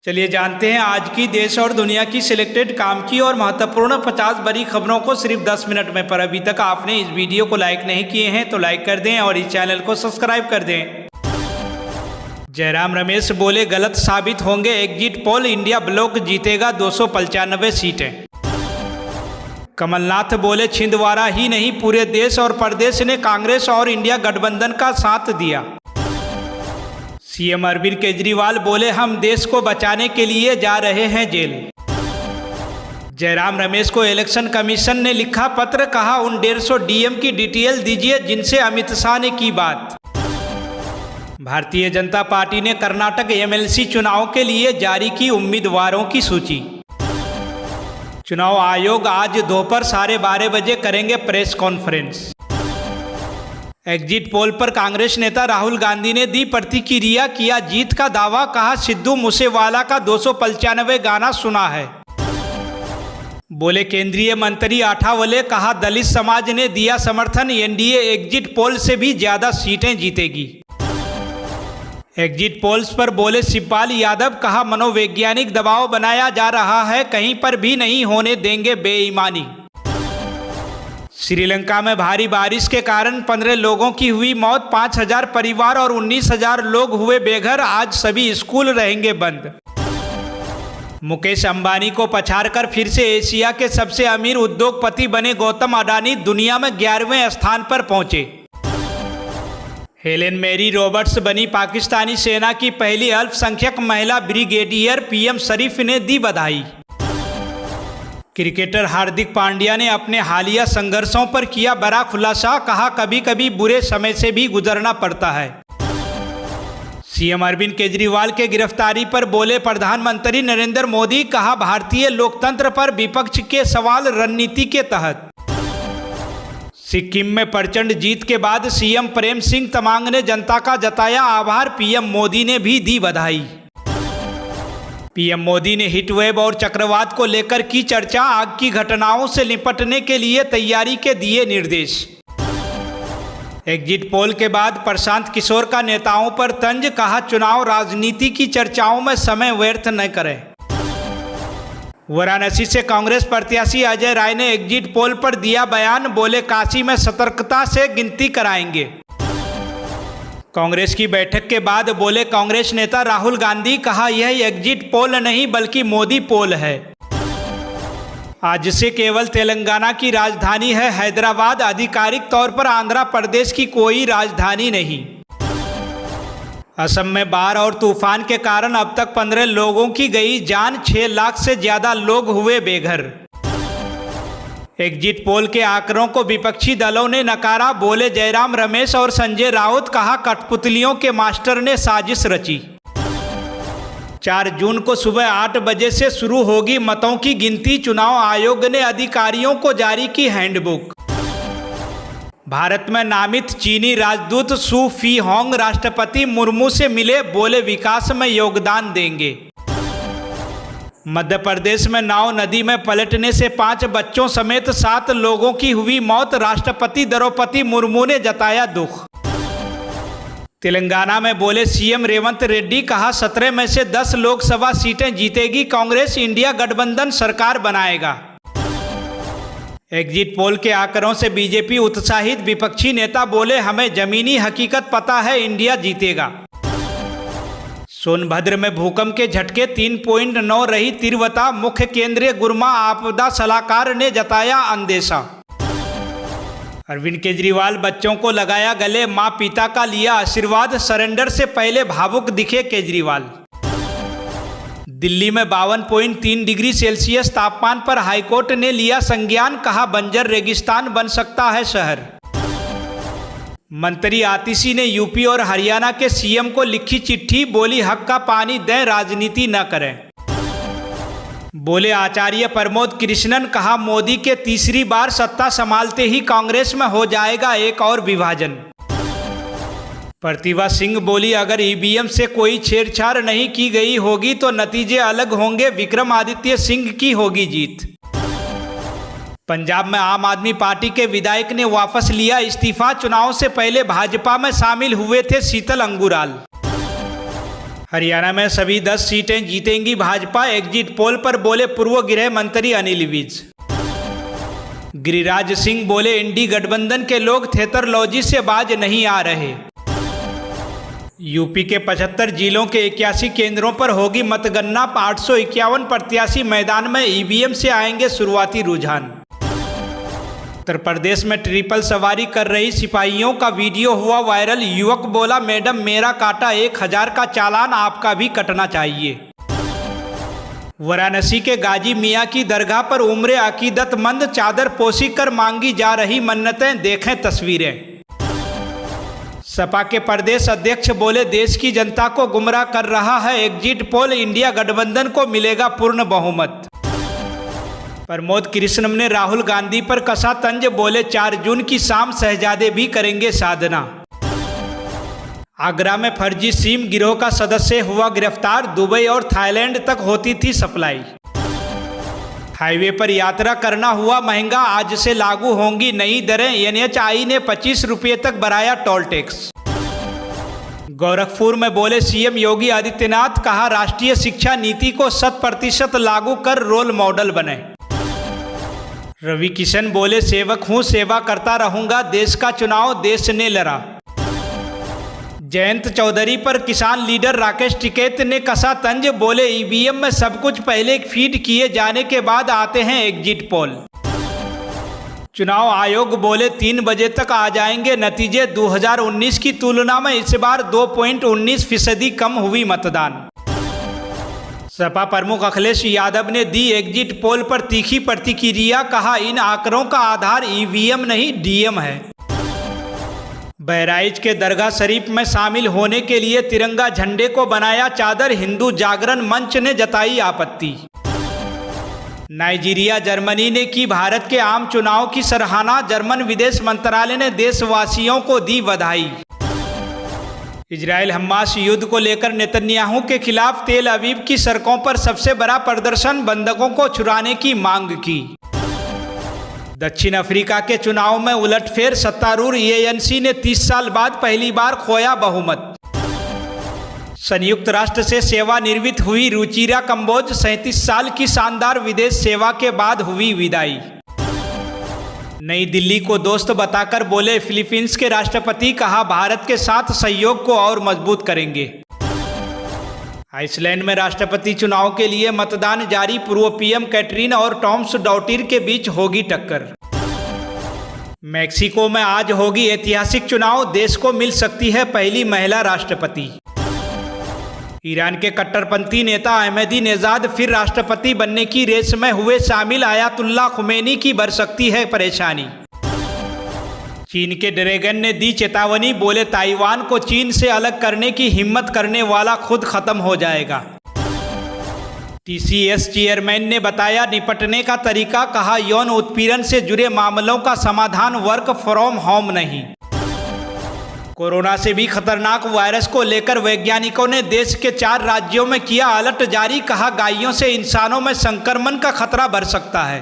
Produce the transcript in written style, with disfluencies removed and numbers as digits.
चलिए जानते हैं आज की देश और दुनिया की सिलेक्टेड काम की और महत्वपूर्ण 50 बड़ी खबरों को सिर्फ 10 मिनट में। पर अभी तक आपने इस वीडियो को लाइक नहीं किए हैं तो लाइक कर दें और इस चैनल को सब्सक्राइब कर दें। जयराम रमेश बोले गलत साबित होंगे एग्जिट पोल, इंडिया ब्लॉक जीतेगा 295 सीटें। कमलनाथ बोले छिंदवाड़ा ही नहीं पूरे देश और प्रदेश ने कांग्रेस और इंडिया गठबंधन का साथ दिया। सीएम अरविंद केजरीवाल बोले हम देश को बचाने के लिए जा रहे हैं जेल। जयराम रमेश को इलेक्शन कमीशन ने लिखा पत्र, कहा उन 150 डीएम की डिटेल दीजिए जिनसे अमित शाह ने की बात। भारतीय जनता पार्टी ने कर्नाटक एमएलसी चुनाव के लिए जारी की उम्मीदवारों की सूची। चुनाव आयोग आज दोपहर 12:30 बजे करेंगे प्रेस कॉन्फ्रेंस। एग्जिट पोल पर कांग्रेस नेता राहुल गांधी ने दी प्रतिक्रिया, किया जीत का दावा, कहा सिद्धू मूसेवाला का 295 गाना सुना है। बोले केंद्रीय मंत्री आठावले, कहा दलित समाज ने दिया समर्थन, एनडीए एग्जिट पोल से भी ज्यादा सीटें जीतेगी। एग्जिट पोल्स पर बोले शिवपाल यादव, कहा मनोवैज्ञानिक दबाव बनाया जा रहा है, कहीं पर भी नहीं होने देंगे बेईमानी। श्रीलंका में भारी बारिश के कारण 15 लोगों की हुई मौत, 5000 परिवार और 19,000 लोग हुए बेघर, आज सभी स्कूल रहेंगे बंद। मुकेश अंबानी को पछाड़कर फिर से एशिया के सबसे अमीर उद्योगपति बने गौतम अडानी दुनिया में 11वें स्थान पर पहुंचे। हेलेन मैरी रॉबर्ट्स बनी पाकिस्तानी सेना की पहली अल्पसंख्यक महिला ब्रिगेडियर, पीएम शरीफ ने दी बधाई। क्रिकेटर हार्दिक पांड्या ने अपने हालिया संघर्षों पर किया बड़ा खुलासा, कहा कभी कभी बुरे समय से भी गुजरना पड़ता है। सीएम अरविंद केजरीवाल के गिरफ्तारी पर बोले प्रधानमंत्री नरेंद्र मोदी, कहा भारतीय लोकतंत्र पर विपक्ष के सवाल रणनीति के तहत। सिक्किम में प्रचंड जीत के बाद सीएम प्रेम सिंह तमांग ने जनता का जताया आभार, पीएम मोदी ने भी दी बधाई। पीएम मोदी ने हीटवेव और चक्रवात को लेकर की चर्चा, आग की घटनाओं से निपटने के लिए तैयारी के दिए निर्देश। एग्जिट पोल के बाद प्रशांत किशोर का नेताओं पर तंज, कहा चुनाव राजनीति की चर्चाओं में समय व्यर्थ न करें। वाराणसी से कांग्रेस प्रत्याशी अजय राय ने एग्जिट पोल पर दिया बयान, बोले काशी में सतर्कता से गिनती कराएंगे। कांग्रेस की बैठक के बाद बोले कांग्रेस नेता राहुल गांधी, कहा यह एग्जिट पोल नहीं बल्कि मोदी पोल है। आज से केवल तेलंगाना की राजधानी है हैदराबाद, आधिकारिक तौर पर आंध्र प्रदेश की कोई राजधानी नहीं। असम में बाढ़ और तूफान के कारण अब तक 15 लोगों की गई जान, 6 लाख से ज्यादा लोग हुए बेघर। एग्जिट पोल के आंकड़ों को विपक्षी दलों ने नकारा, बोले जयराम रमेश और संजय राउत, कहा कठपुतलियों के मास्टर ने साजिश रची। 4 जून को सुबह 8 बजे से शुरू होगी मतों की गिनती, चुनाव आयोग ने अधिकारियों को जारी की हैंडबुक। भारत में नामित चीनी राजदूत सू फी होंग राष्ट्रपति मुर्मू से मिले, बोले विकास में योगदान देंगे। मध्य प्रदेश में नाव नदी में पलटने से 5 बच्चों समेत 7 लोगों की हुई मौत, राष्ट्रपति द्रौपदी मुर्मू ने जताया दुख। तेलंगाना में बोले सीएम रेवंत रेड्डी, कहा 17 में से 10 लोकसभा सीटें जीतेगी कांग्रेस, इंडिया गठबंधन सरकार बनाएगा। एग्जिट पोल के आंकड़ों से बीजेपी उत्साहित, विपक्षी नेता बोले हमें जमीनी हकीकत पता है, इंडिया जीतेगा। सोनभद्र में भूकंप के झटके, 3.9 रही तीव्रता, मुख्य केंद्रीय गुरमा आपदा सलाहकार ने जताया अंदेशा। अरविंद केजरीवाल बच्चों को लगाया गले, मां पिता का लिया आशीर्वाद, सरेंडर से पहले भावुक दिखे केजरीवाल। दिल्ली में 52.3 डिग्री सेल्सियस तापमान पर हाईकोर्ट ने लिया संज्ञान, कहा बंजर रेगिस्तान बन सकता है शहर। मंत्री आतिशी ने यूपी और हरियाणा के सीएम को लिखी चिट्ठी, बोली हक का पानी दें, राजनीति न करें। बोले आचार्य प्रमोद कृष्णन, कहा मोदी के तीसरी बार सत्ता संभालते ही कांग्रेस में हो जाएगा एक और विभाजन। प्रतिभा सिंह बोली अगर ईवीएम से कोई छेड़छाड़ नहीं की गई होगी तो नतीजे अलग होंगे, विक्रमादित्य सिंह की होगी जीत। पंजाब में आम आदमी पार्टी के विधायक ने वापस लिया इस्तीफा, चुनाव से पहले भाजपा में शामिल हुए थे शीतल अंगुराल। हरियाणा में सभी 10 सीटें जीतेंगी भाजपा, एग्जिट पोल पर बोले पूर्व गृह मंत्री अनिल विज। गिरिराज सिंह बोले इंडी गठबंधन के लोग थेटरोलॉजी से बाज नहीं आ रहे। यूपी के 75 जिलों के 81 केंद्रों पर होगी मतगणना, 851 प्रत्याशी मैदान में, ईवीएम से आएंगे शुरुआती रुझान। उत्तर प्रदेश में ट्रिपल सवारी कर रही सिपाहियों का वीडियो हुआ वायरल, युवक बोला मैडम मेरा काटा 1000 का चालान आपका भी कटना चाहिए। वाराणसी के गाजी मियाँ की दरगाह पर उम्र अकीदतमंद चादर पोशी कर मांगी जा रही मन्नतें, देखें तस्वीरें। सपा के प्रदेश अध्यक्ष बोले देश की जनता को गुमराह कर रहा है एग्जिट पोल, इंडिया गठबंधन को मिलेगा पूर्ण बहुमत। प्रमोद कृष्णम ने राहुल गांधी पर कसा तंज, बोले 4 जून की शाम शहजादे भी करेंगे साधना। आगरा में फर्जी सिम गिरोह का सदस्य हुआ गिरफ्तार, दुबई और थाईलैंड तक होती थी सप्लाई। हाईवे पर यात्रा करना हुआ महंगा, आज से लागू होंगी नई दरें, NHAI ने 25 रुपये तक बढ़ाया टोल टैक्स। गोरखपुर में बोले सीएम योगी आदित्यनाथ, कहा राष्ट्रीय शिक्षा नीति को 100% लागू कर रोल मॉडल बने। रवि किशन बोले सेवक हूं सेवा करता रहूंगा, देश का चुनाव देश ने लड़ा। जयंत चौधरी पर किसान लीडर राकेश टिकैत ने कसा तंज, बोले ईवीएम में सब कुछ पहले फीड किए जाने के बाद आते हैं एग्जिट पोल। चुनाव आयोग बोले 3 बजे तक आ जाएंगे नतीजे, 2019 की तुलना में इस बार 2.19% कम हुई मतदान। सपा प्रमुख अखिलेश यादव ने दी एग्जिट पोल पर तीखी प्रतिक्रिया, कहा इन आंकड़ों का आधार ईवीएम नहीं डीएम है। बहराइच के दरगाह शरीफ में शामिल होने के लिए तिरंगा झंडे को बनाया चादर, हिंदू जागरण मंच ने जताई आपत्ति। नाइजीरिया जर्मनी ने की भारत के आम चुनाव की सराहना, जर्मन विदेश मंत्रालय ने देशवासियों को दी बधाई। इजराइल हमास युद्ध को लेकर नेतन्याहू के खिलाफ तेल अवीव की सड़कों पर सबसे बड़ा प्रदर्शन, बंधकों को छुड़ाने की मांग की। दक्षिण अफ्रीका के चुनाव में उलटफेर, सत्तारूढ़ ANC ने 30 साल बाद पहली बार खोया बहुमत। संयुक्त राष्ट्र से सेवानिवृत्त हुई रुचिरा कंबोज, 37 साल की शानदार विदेश सेवा के बाद हुई विदाई। नई दिल्ली को दोस्त बताकर बोले फिलीपींस के राष्ट्रपति, कहा भारत के साथ सहयोग को और मजबूत करेंगे। आइसलैंड में राष्ट्रपति चुनाव के लिए मतदान जारी, पूर्व PM कैटरीन और टॉम्स डॉटिर के बीच होगी टक्कर। मैक्सिको में आज होगी ऐतिहासिक चुनाव, देश को मिल सकती है पहली महिला राष्ट्रपति। ईरान के कट्टरपंथी नेता अहमदी नेजाद फिर राष्ट्रपति बनने की रेस में हुए शामिल, आयतुल्लाह खुमैनी की बढ़ सकती है परेशानी। चीन के ड्रैगन ने दी चेतावनी, बोले ताइवान को चीन से अलग करने की हिम्मत करने वाला खुद खत्म हो जाएगा। TCS चेयरमैन ने बताया निपटने का तरीका, कहा यौन उत्पीड़न से जुड़े मामलों का समाधान वर्क फ्रॉम होम नहीं। कोरोना से भी खतरनाक वायरस को लेकर वैज्ञानिकों ने देश के 4 राज्यों में किया अलर्ट जारी, कहा गायों से इंसानों में संक्रमण का खतरा बढ़ सकता है।